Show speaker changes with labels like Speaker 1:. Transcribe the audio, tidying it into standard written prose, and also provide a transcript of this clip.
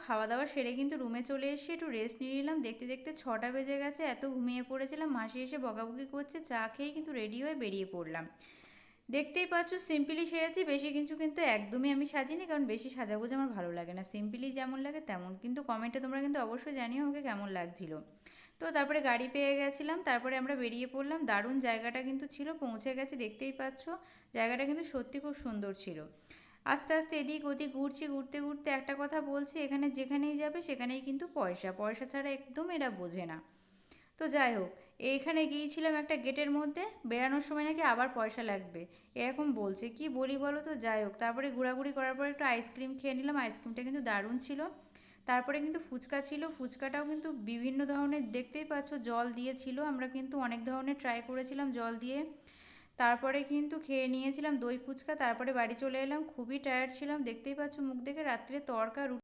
Speaker 1: খাওয়া দাওয়া সেরে কিন্তু রুমে চলে এসেছি, একটু রেস্ট নিয়ে নিলাম। দেখতে দেখতে 6টা বেজে গেছে, এত ঘুমিয়ে পড়েছিলাম। মাসি এসে বকাবকি করছে, চা খেয়েই কিন্তু রেডি হয়ে বেরিয়ে পড়লাম। দেখতেই পাচ্ছ সিম্পলি সেজেছি, বেশি কিছু কিন্তু একদমই আমি সাজিনি, কারণ বেশি সাজাগোজা আমার ভালো লাগে না, সিম্পলি যেমন লাগে তেমন। কিন্তু কমেন্টে তোমরা কিন্তু অবশ্যই জানিও আমাকে কেমন লাগছিল। তো তারপরে গাড়ি পেয়ে গেছিলাম, তারপরে আমরা বেরিয়ে পড়লাম। দারুণ জায়গাটা কিন্তু ছিল, পৌঁছে গেছি, দেখতেই পাচ্ছ। জায়গাটা কিন্তু সত্যি খুব সুন্দর ছিল। আস্তে আস্তে এদিক ওদিক ঘুরছি, ঘুরতে ঘুরতে একটা কথা বলছি, এখানে যেখানেই যাবে সেখানেই কিন্তু পয়সা, পয়সা ছাড়া একদম এরা বোঝে না। তো যাই হোক, এইখানে গিয়েছিলাম একটা গেটের মধ্যে, বেরানোর সময় নাকি আবার পয়সা লাগবে এরকম বলছে, কি বলি বলো তো। যাই হোক, তারপরে ঘোরাঘুরি করার পর একটু আইসক্রিম খেয়ে নিলাম, আইসক্রিমটা কিন্তু দারুণ ছিল। তারপরে কিন্তু ফুচকা ছিল, ফুচকাটাও কিন্তু বিভিন্ন ধরনের, দেখতেই পাচ্ছ জল দিয়েছিল, আমরা কিন্তু অনেক ধরনের ট্রাই করেছিলাম জল দিয়ে। তারপরে কিন্তু খেয়ে নিয়েছিলাম দই ফুচকা, তারপরে বাড়ি চলে এলাম, খুবই টায়ার্ড ছিলাম, দেখতেই পাচ্ছ মুখ দেখে। রাত্রে তড়কা